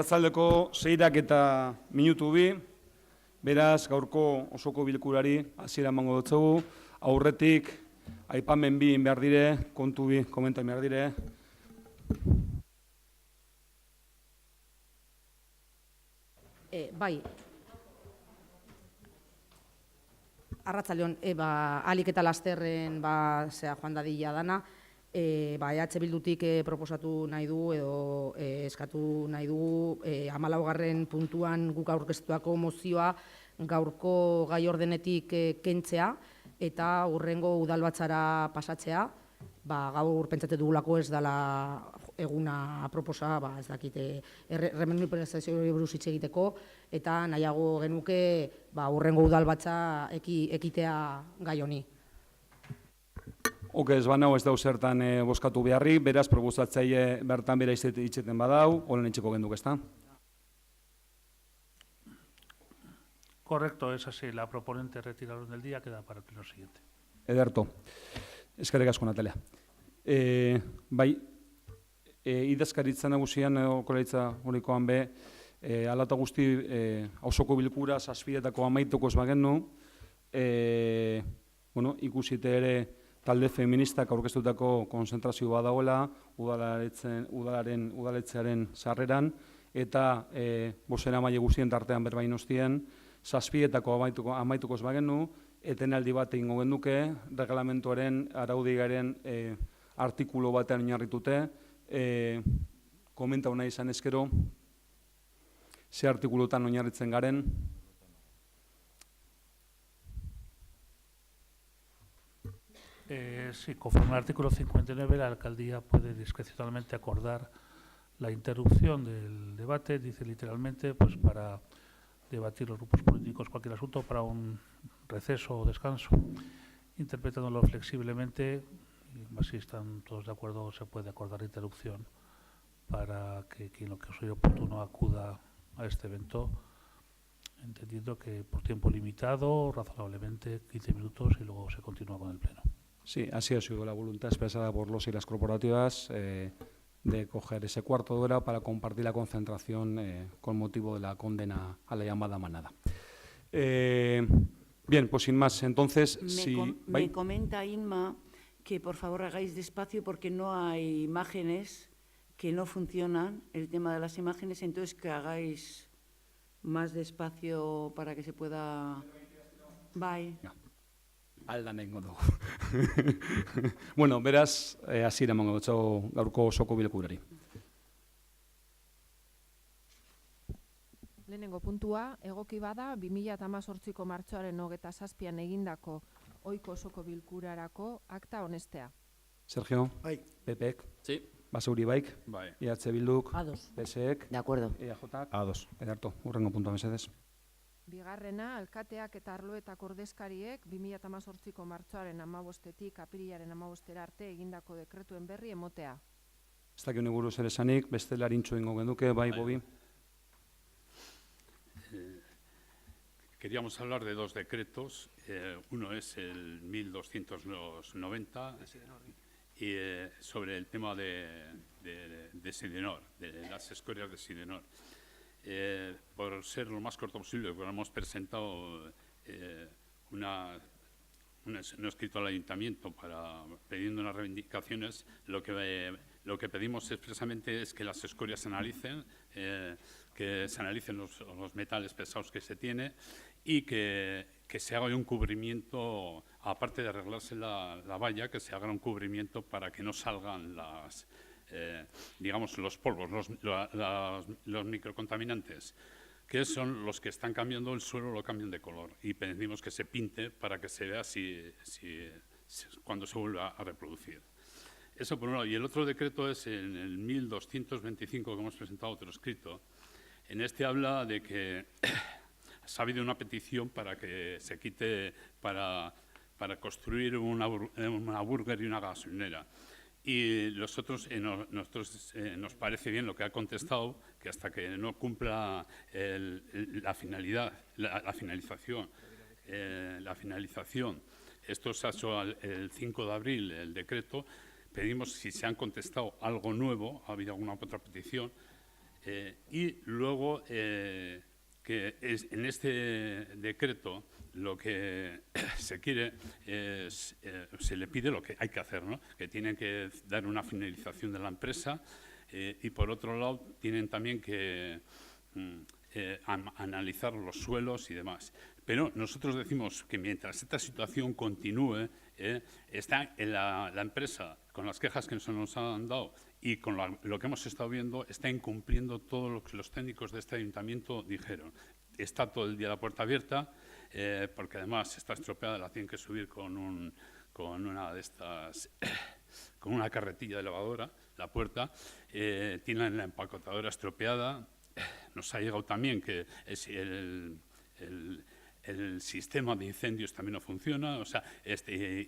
Arratzaldeko 6:02, beraz, gaurko osoko bilkurari hasiera emango dutzugu. Aurretik, aipamen bi behar dire, kontu bi komentan behar dire. Bai, arratzaldeon, alik eta lasterren joan dadila dana, EH Bildutik proposatu nahi du edo eskatu nahi dugu 14. puntuan guk aurkeztutako mozioa gaurko gai ordenetik kentzea eta hurrengo udalbatzara pasatzea. Gaur pentsate dugulako ez dela eguna proposa, ez dakite, remunerazioari buruz hitz egiteko, eta nahiago genuke hurrengo udalbatza ekitea gai honi. Ez banau ez dau zertan bozkatu beharrik, beraz, proposatzaile bertan bera itzeten badau, holen etxeko genduk, ezta? Correcto, es así. La proponente retiraron del día, queda para el pleno siguiente. Ederto. Eskerrik asko, Natalia. Idazkaritza nagusian, okolaritza horikoan be, alata guzti osoko bilkura zazpietako amaituko ez bagenu, ikusite ere talde feministak aurkeztutako konzentrazio badagoela udaletxearen sarreran, eta bozeramaile guztien tartean berbain ostien, zazpietako amaituko ez bagenu, etenaldi bat egingo genuke, reglamentuaren araudigaren artikulu batean oinarritute, komenta hona izan ezkero, ze artikulutan oinarritzen garen. Sí, conforme al artículo 59, la alcaldía puede discrecionalmente acordar la interrupción del debate, dice literalmente, pues para debatir los grupos políticos cualquier asunto, para un receso o descanso, interpretándolo flexiblemente, y si están todos de acuerdo, se puede acordar la interrupción para que quien lo que sea oportuno acuda a este evento, entendiendo que por tiempo limitado, razonablemente 15 minutos, y luego se continúa con el pleno. Sí, así ha sido la voluntad expresada por los y las corporativas de coger ese cuarto de hora para compartir la concentración con motivo de la condena a la llamada manada. Bien, pues sin más, entonces... Me comenta Inma que por favor hagáis despacio porque no hay imágenes que no funcionan, el tema de las imágenes, entonces que hagáis más despacio para que se pueda... Bye. Aldan egingo dugu. Bueno, beraz, hasiera emango dutxo gaurko osoko bilkurari. Lehenengo puntua, egoki bada 2018ko martxoaren 27an egindako ohiko osoko bilkurarako akta onestea. Sergio, Bai. Pepek, Sí. Basauri baik, Bai. EH Bilduk, Ados. PSek, De acuerdo. EAJak, Ados. Ederto, hurrengo puntua mesedez. Bigarrena, alkateak eta arloetako ordezkariek 2018ko martxoaren 15etik apirilaren 15era arte egindako dekretuen berri emotea. Ez dakit honi buruz ere esanik, beste larintxo ingo genduke, bai, Bobi. Queríamos hablar de dos decretos. Uno es el 1290 y sobre el tema de Sidenor, de las escorias de Sidenor. Por ser lo más corto posible, porque hemos presentado un escrito al ayuntamiento pidiendo unas reivindicaciones. Lo que pedimos expresamente es que las escorias se analicen, que se analicen los metales pesados que se tiene y que se haga un cubrimiento, aparte de arreglarse la valla, que se haga un cubrimiento para que no salgan digamos, los polvos, los microcontaminantes, que son los que están cambiando el suelo, lo cambian de color. Y pedimos que se pinte para que se vea cuando se vuelva a reproducir. Eso por un lado. Y el otro decreto es en el 1225, que hemos presentado otro escrito. En este habla de que ha habido una petición para que se quite, para construir una burger y una gasolinera. Y nosotros nos parece bien lo que ha contestado, que hasta que no cumpla la finalización, esto se ha hecho el 5 de abril, el decreto, pedimos si se han contestado algo nuevo, ha habido alguna otra petición, Y luego, que en este decreto lo que se quiere es, se le pide lo que hay que hacer, ¿no? Que tienen que dar una finalización de la empresa y, por otro lado, tienen también que analizar los suelos y demás. Pero nosotros decimos que mientras esta situación continúe, está en la empresa, con las quejas que se nos han dado y con lo que hemos estado viendo, está incumpliendo todo lo que los técnicos de este ayuntamiento dijeron. Está todo el día la puerta abierta, porque además está estropeada, la tienen que subir con una de estas, con una carretilla de elevadora, la puerta, tienen la empacotadora estropeada. Nos ha llegado también que el sistema de incendios también no funciona, o sea,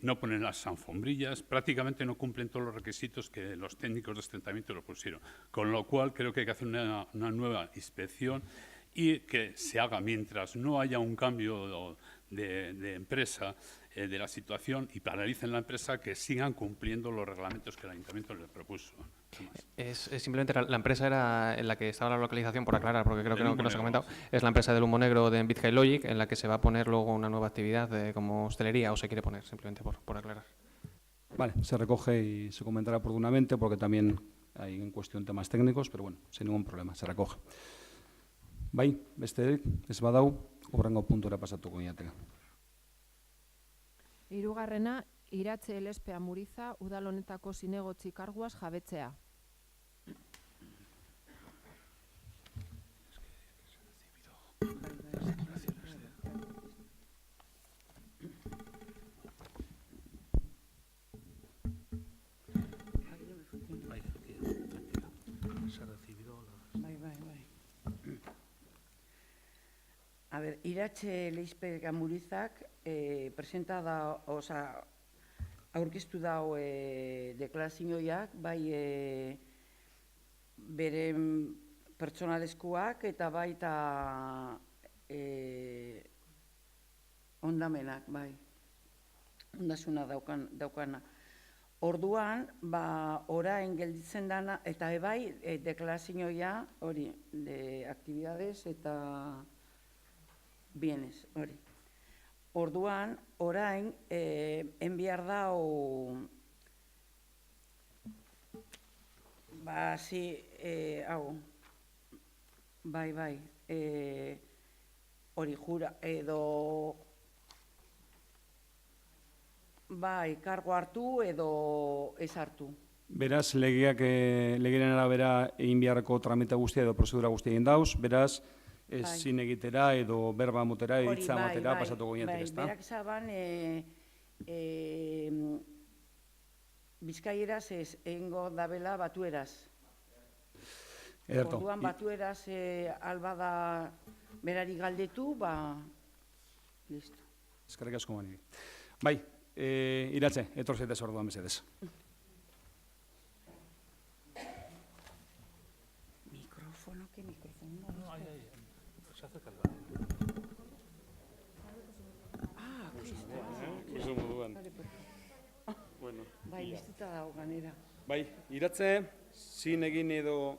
no ponen las alfombrillas, prácticamente no cumplen todos los requisitos que los técnicos de este ayuntamiento lo pusieron. Con lo cual, creo que hay que hacer una nueva inspección y que se haga mientras no haya un cambio de empresa, de la situación, y paralicen la empresa, que sigan cumpliendo los reglamentos que el ayuntamiento les propuso. Es simplemente la empresa era en la que estaba la localización, por aclarar, porque creo que no se ha comentado, es la empresa del humo negro de Bizkai Logic, en la que se va a poner luego una nueva actividad como hostelería, o se quiere poner, simplemente por aclarar. Vale, se recoge y se comentará oportunamente, porque también hay en cuestión temas técnicos, pero bueno, sin ningún problema, se recoge. Bai, besterik, ez badau, hurrengo puntura pasatuko ginateke. Hirugarrena, Iratxe Elespea Muriza udal honetako zinegotzi karguaz jabetzea. A ver, Iratxe Elespea Murizak presenta da, oza, aurkeztu dau deklarazioak, bai beren pertsonalezkoak eta baita ondamenak, bai, ondasuna daukana. Orduan, orain gelditzen dana, eta bai deklarazioa hori, de actividades eta bienes, hori. Orduan, orain, enbiar dau, hau, bai, hori jura, edo, bai, kargo hartu edo ez hartu. Beraz, legearen arabera egin beharreko tramite guztia edo prozedura guztia egin dauz, beraz, ezin egitera edo berba motera, hitza matera pasatuko ginetik, ezta? Berak zaban, bizkaieraz ez, egingo dabela batueraz. Ederto. Orduan batueraz albada berari galdetu, listo. Eskerrik asko mani. Bai, Iratxe, etor zaitez orduan mesedez. Mikrofono, que mikrofono? No, ahí, se acerca el Bueno, bai, listuta dago ganera. bai, Iratxe, zin egin edo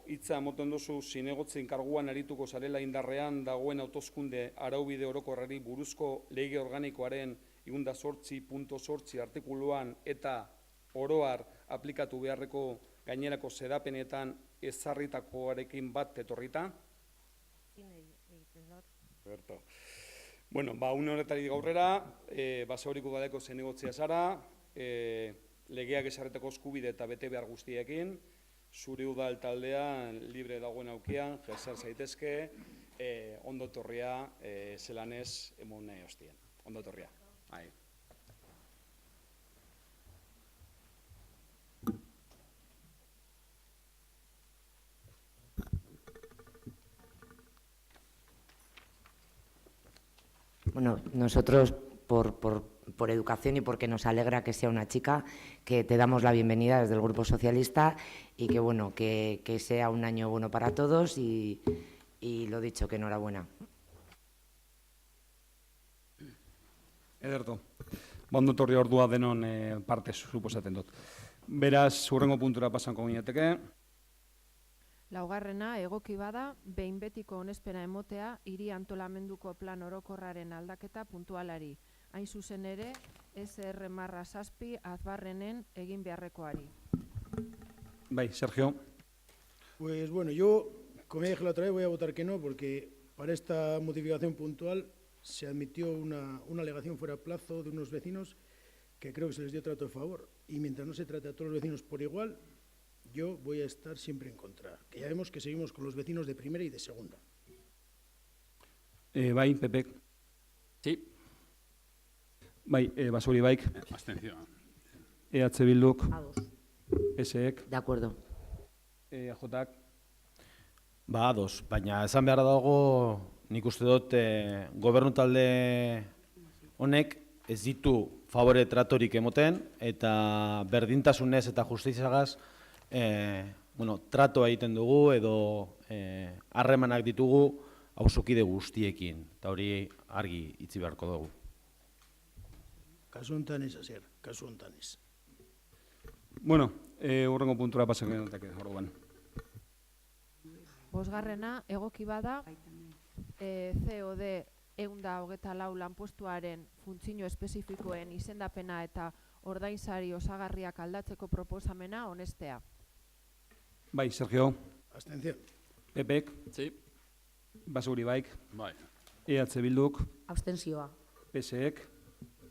hitza moten duzu zinegotzen karguan arituko zarela indarrean dagoen hauteskunde araubide orokorrari buruzko lege organikoaren 208.8 artikuluan eta oroar aplikatu beharreko gainerako xedapenetan ezarritakoarekin bat etorrita? Berto. Bueno, une honetarik aurrera, Basauriko udaleko zinegotzia zara, legeak ezarritako eskubide eta bete behar guztiekin, zure udal taldean libre dagoen aukian, jesar zaitezke, ondo torria zelanez emon nahi hostien. Ondo torria. Bueno, nosotros por educación y porque nos alegra que sea una chica, que te damos la bienvenida desde el Grupo Socialista y que bueno, que sea un año bueno para todos y lo dicho, que enhorabuena. Ederto. Ondo torri ordua denon partez, suposaten dut. Beraz, hurrengo puntura pasanko ginateke. Laugarrena, egoki bada, behin betiko onespena emotea hiri antolamenduko plan orokorraren aldaketa puntualari. Hain zuzen ere, SR-7 azbarrenen egin beharrekoari. Bai, Sergio. Pues bueno, yo, como ya dije la otra vez, voy a votar que no, porque para esta modificación puntual se admitió una alegación fuera de plazo de unos vecinos que creo que se les dio trato de favor. Y mientras no se trate a todos los vecinos por igual, yo voy a estar siempre en contra. Que ya vemos que seguimos con los vecinos de primera y de segunda. Bai, Pepe. Sí. Bai, Basuri baik. Abstención. EH Bilduk. Ados. PSek. De acuerdo. EAJak. Ba, ados, baina esan behar dago, nik uste dut gobernu talde honek ez ditu favore tratorik emoten, eta berdintasunez eta justiziagaz tratoa egiten dugu edo harremanak ditugu auzokide guztiekin, eta hori argi itzi beharko dugu. Kasu honetan ez, Asier, kasu honetan ez. Bueno, hurrengo puntura pasako ginateke, orduan. Bosgarrena, egoki bada, COD 124 lanpostuaren funtzio espezifikoen izendapena eta ordainsari osagarriak aldatzeko proposamena onestea. Bai, Sergio. Abstención. Pepek. Sí. Basuri baik. Bai. EH Bilduk. Abstentzioa. PSek.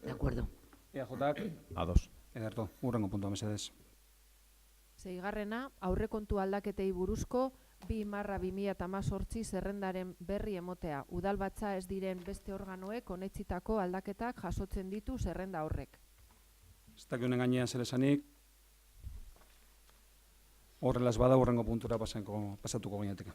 De acuerdo. EAJak. Ados. Ederto, hurrengo puntua mesedez. Seigarrena, aurrekontu aldaketei buruzko 2/2018 zerrendaren berri emotea. Udalbatza ez diren beste organoek onetsitako aldaketak jasotzen ditu zerrenda horrek. Ez dakit honen gainean zer esanik. Horrelaz bada hurrengo puntura pasatuko ginateke.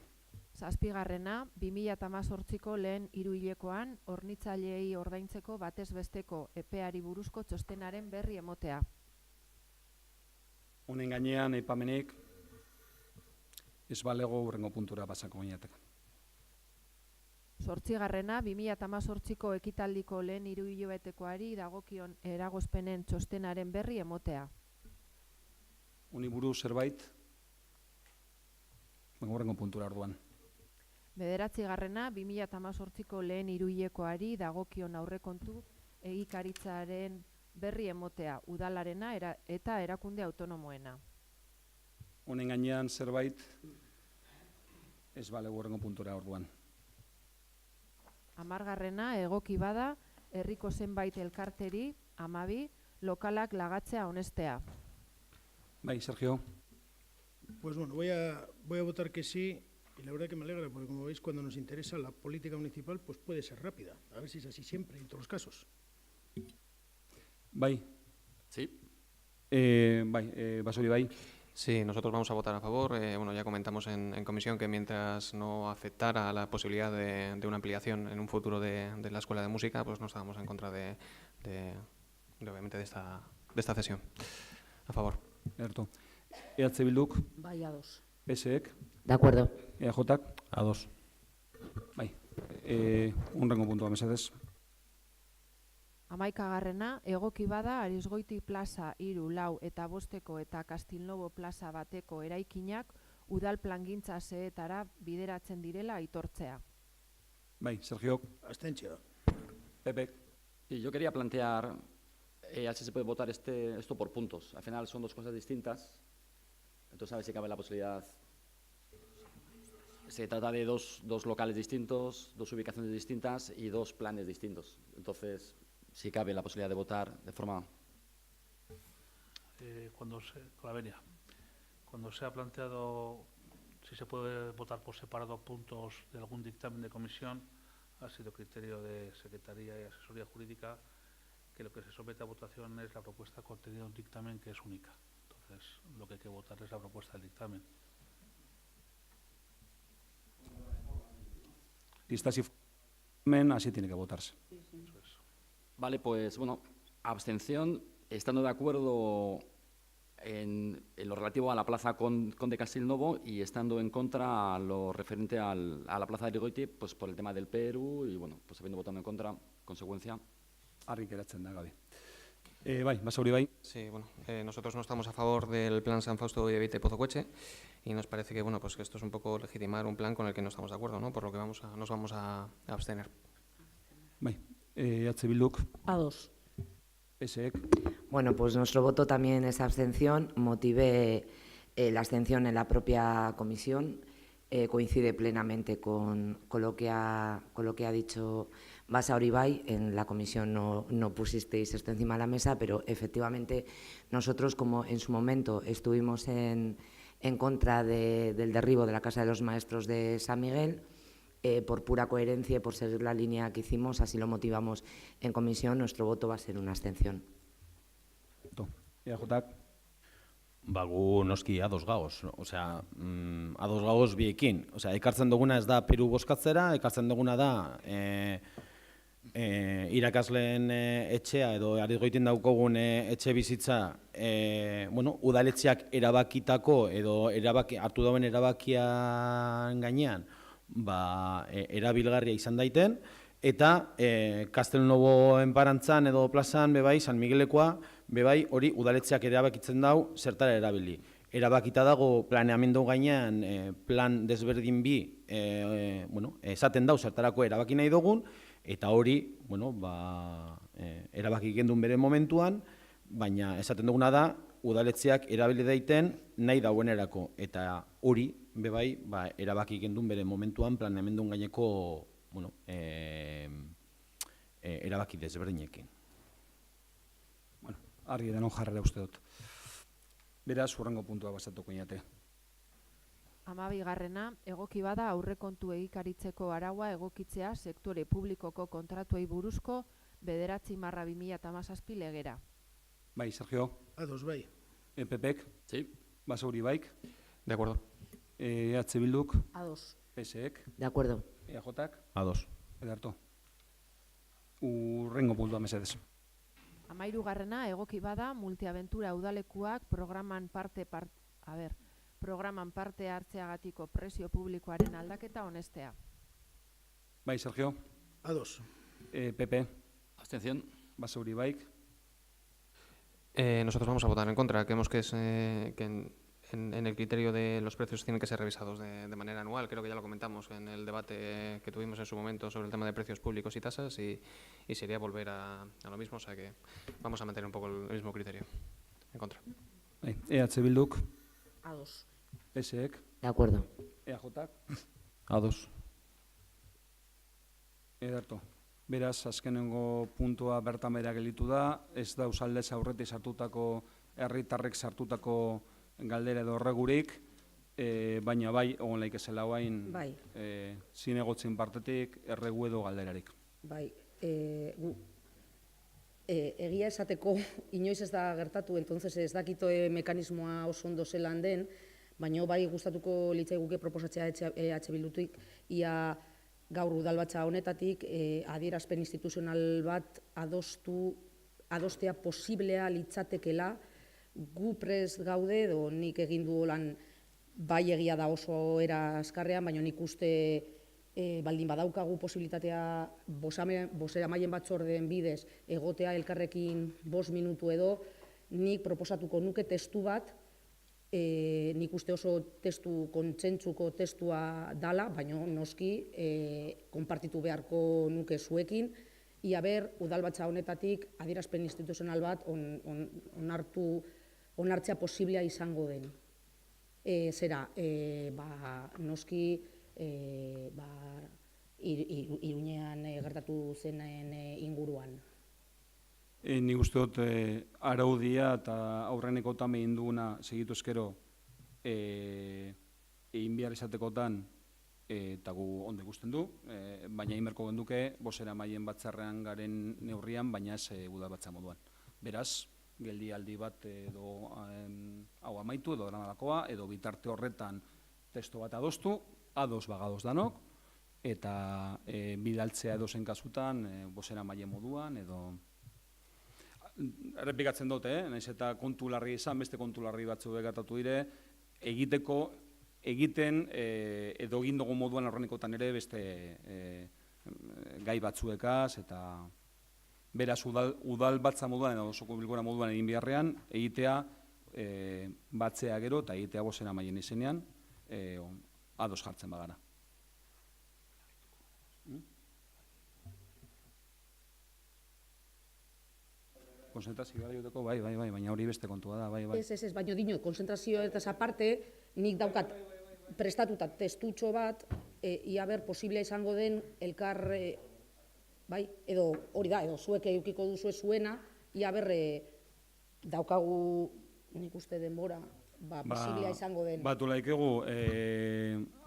Zazpigarrena, 2018ko lehen hiruhilekoan hornitzaileei ordaintzeko batez besteko epeari buruzko txostenaren berri emotea. Honen gainean aipamenik ez balego hurrengo puntura pasako ginateke. Zortzigarrena, 2018ko ekitaldiko lehen hiruhilekoari dagokion eragozpenen txostenaren berri emotea. Honi buruz zerbait, hurrengo puntura orduan. Bederatzigarrena, 2018ko lehen hiruhilekoari dagokion aurrekontu egikaritzaren berri emotea, udalarena eta erakunde autonomoena. Honen gainean zerbait, ez balego hurrengo puntura orduan. Hamargarrena, egoki bada, herriko zenbait elkarteri, 12, lokalak lagatzea onestea. Bai, Sergio. Pues bueno, voy a votar que sí, y la verdad que me alegra, porque como veis, cuando nos interesa la política municipal, pues puede ser rápida. A ver si es así siempre, en todos los casos. Bai. Sí. Bai, Basuri bai. Sí, nosotros vamos a votar a favor. Ya comentamos en comisión que mientras no aceptara la posibilidad de una ampliación en un futuro de la escuela de música, pues no estábamos en contra obviamente de esta cesión. A favor. Erto. EH Bilduk. Bai, ados. PSek. De acuerdo. EAJak. Ados. Bai. Hurrengo puntua mesedez. 11garrena, egoki bada Arizgoiti plaza 3, 4 eta 5 eta Kastilnobo plaza bateko eraikinak udal plangintza xehetara bideratzen direla aitortzea. Bai, Sergio. Abstención. Pepe. Sí, yo quería plantear, a ver si se puede votar esto por puntos. Al final son dos cosas distintas, entonces a ver si cabe la posibilidad. Se trata de dos locales distintos, dos ubicaciones distintas y dos planes distintos. Entonces, si cabe la posibilidad de votar de forma... Cuando se ha planteado si se puede votar por separado puntos de algún dictamen de comisión, ha sido criterio de Secretaría y Asesoría Jurídica que lo que se somete a votación es la propuesta contenida en un dictamen que es única. Entonces, lo que hay que votar es la propuesta del dictamen. Si está así tiene que votarse. Vale, pues bueno, abstención, estando de acuerdo en lo relativo a la plaza Conde Castilnovo y estando en contra a lo referente a la plaza de Arizgoiti, pues por el tema del Perú y bueno, pues habiendo votado en contra, consecuencia. Argi geratzen da, Gabi. Bai, Basauri bai. Sí, bueno, nosotros no estamos a favor del plan San Fausto y Evite Pozocueche y nos parece que, bueno, pues que esto es un poco legitimar un plan con el que no estamos de acuerdo, ¿no? Por lo que nos vamos a abstener. Bai, EH Bilduk, Ados. PSek. Bueno, pues nuestro voto también es abstención. Motivé la abstención en la propia comisión. Coincide plenamente con lo que ha dicho Basauri bai. En la comisión no pusisteis esto encima de la mesa, pero efectivamente nosotros, como en su momento estuvimos en contra del derribo de la Casa de los Maestros de San Miguel, por pura coherencia y por seguir la línea que hicimos, así lo motivamos en comisión, nuestro voto va a ser una abstención. EAJak. Gu noski ados gagoz, osea, ados gagoz biekin. Osea, ekartzen duguna ez da Peru bozkatzera, ekartzen duguna da irakasleen etxea edo Arizgoiten daukogun etxe bizitza, bueno, udaletxeak erabakitako edo hartu dauen erabakian gainean, erabilgarria izan daiten, eta Castelnuovo enparantzan edo plazan, bebai, San Miguelekoa, bebai, hori udaletxeak erabakitzen dau zertara erabili. Erabakita dago planeamendu gainean plan desberdin bi, esaten dau zertarako erabaki nahi dugun, eta hori, erabaki gendun bere momentuan, baina esaten duguna da, udaletxeak erabili daiten nahi dauenerako, eta hori, bebai, erabaki gendun bere momentuan planeamendu gaineko erabaki desberdinekin. Argi denon jarrera uste dut. Beraz, hurrengo puntua basatuko inate. 12. Egoki bada aurrekontu egikaritzeko araua egokitzea sektore publikoko kontratuei buruzko 9/2017 legera. Bai, Sergio. Ados bai. EPPek. Sí. Basauri baik. De acuerdo. EH Bilduk. Ados. PSek. De acuerdo. EAJak. Ados. Edarto. Hurrengo puntua mesedez. 13. Egoki bada multiabentura udalekuak programan parte hartzeagatiko prezio publikoaren aldaketa onestea. Bai, Sergio. Ados. PP. Abstención. Basauri baik. Nosotros vamos a votar en contra. Creemos que en el criterio de los precios tienen que ser revisados de manera anual. Creo que ya lo comentamos en el debate que tuvimos en su momento sobre el tema de precios públicos y tasas y sería volver a lo mismo. O sea que vamos a mantener un poco el mismo criterio. En contra. EH Bilduk. Ados. PSek. De acuerdo. EAJak. Ados. Edarto. Beraz, azkenengo puntua bertan behera gelditu da, ez da usaldez aurretik sartutako, herritarrek sartutako galdera edo horregurik, baina bai, egon laik ezela guain, zinegotzin partetik, erregu edo galderarik. Bai, egia esateko, inoiz ez da gertatu, entonces ez dakito mekanismoa oso ondo zelan den, baina bai gustatuko litzaiguke proposatzea EH Bildutik, ia gaur udalbatza honetatik adierazpen instituzional bat adostea posiblea litzatekela, gu prest gaude, edo nik egin du lan bai egia da oso era azkarrean, baina nik uste baldin badaukagu posibilitatea bozeramaile batzordeen bidez egotea elkarrekin 5 minutu edo, nik proposatuko nuke testu bat, nik uste oso testu kontsentsuko testua dala, baina noski konpartitu beharko nuke zuekin, ia ber, udalbatza honetatik adierazpen instituzional bat onartzea posiblea izango den. Noski Iruñean gertatu zenen inguruan. Nik uste dut araudia eta aurreneko egin duguna segitu eskero egin behar izatekotan eta gu ondo ikusten du, baina inberko genduke bozeramaileen batzarrean garen neurrian, baina ez udalbatza moduan. Beraz, geldialdi bat edo hau amaitu edo danalakoa, edo bitarte horretan testo bat adostu, ados bagados danok, eta bidaltzea edozen kasutan bozeramaileen moduan edo... Errepikatzen dute, nahiz eta kontu larri izan, beste kontu larri batzu gertatu dire, egiten edo egin dugu moduan aurrenekotan ere beste gai batzuekaz eta Beraz, udal batza moduan edo osoko bilkura moduan egin beharrean, egitea batzea gero eta egitea bozeramaien izenean ados jartzen bagara. Konzentrazioa joteko, bai, baina hori beste kontua da, bai. Ez, baina dino, konzentrazioetaz aparte, nik daukat prestatuta testutxo bat, ia ber, posible izango den elkar, bai, edo hori da, edo zuek edukiko duzu zuena, ia ber, daukagu nik uste denbora, posiblea izango den. Batu laikegu,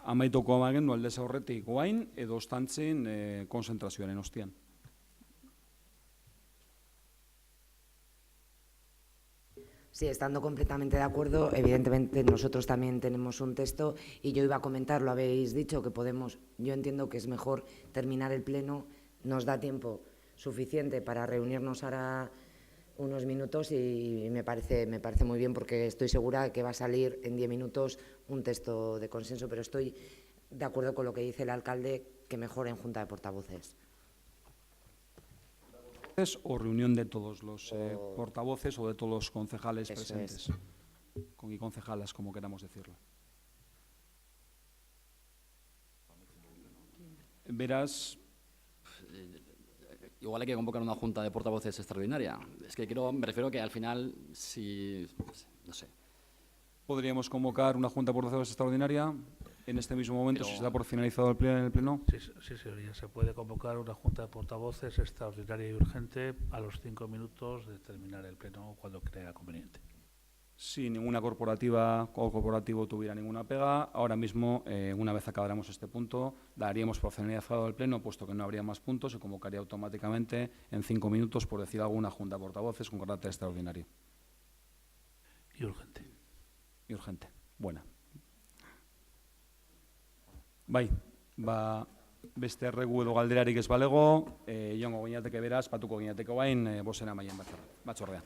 amaitoko amagen du aldez aurretik guain, edo ostantzin konzentrazioaren ostian. Sí, estando completamente de acuerdo, evidentemente nosotros también tenemos un texto y yo iba a comentar, lo habéis dicho, que podemos, yo entiendo que es mejor terminar el pleno, nos da tiempo suficiente para reunirnos ahora unos minutos y me parece muy bien porque estoy segura de que va a salir en 10 minutos un texto de consenso, pero estoy de acuerdo con lo que dice el alcalde, que mejor en junta de portavoces. O reunión de todos los portavoces o de todos los concejales presentes. Y concejalas, como queramos decirlo. Verás... Igual hay que convocar una junta de portavoces extraordinaria. Es que me refiero que al final, si... no sé. ¿Podríamos convocar una junta de portavoces extraordinaria en este mismo momento, si se da por finalizado el pleno? Sí, señoría. Se puede convocar una junta de portavoces extraordinaria y urgente a los 5 minutos de terminar el pleno cuando crea conveniente. Si ninguna corporativa o corporativo tuviera ninguna pega, ahora mismo, una vez acabáramos este punto, daríamos por finalizado el pleno, puesto que no habría más puntos, se convocaría automáticamente en 5 minutos, por decir alguna junta de portavoces con carácter extraordinario. Y urgente. Y urgente. Buena. Bai, beste erregu edo galderarik ez balego, joango ginateke beraz, patuko ginateke bain, bozena maien batzordean.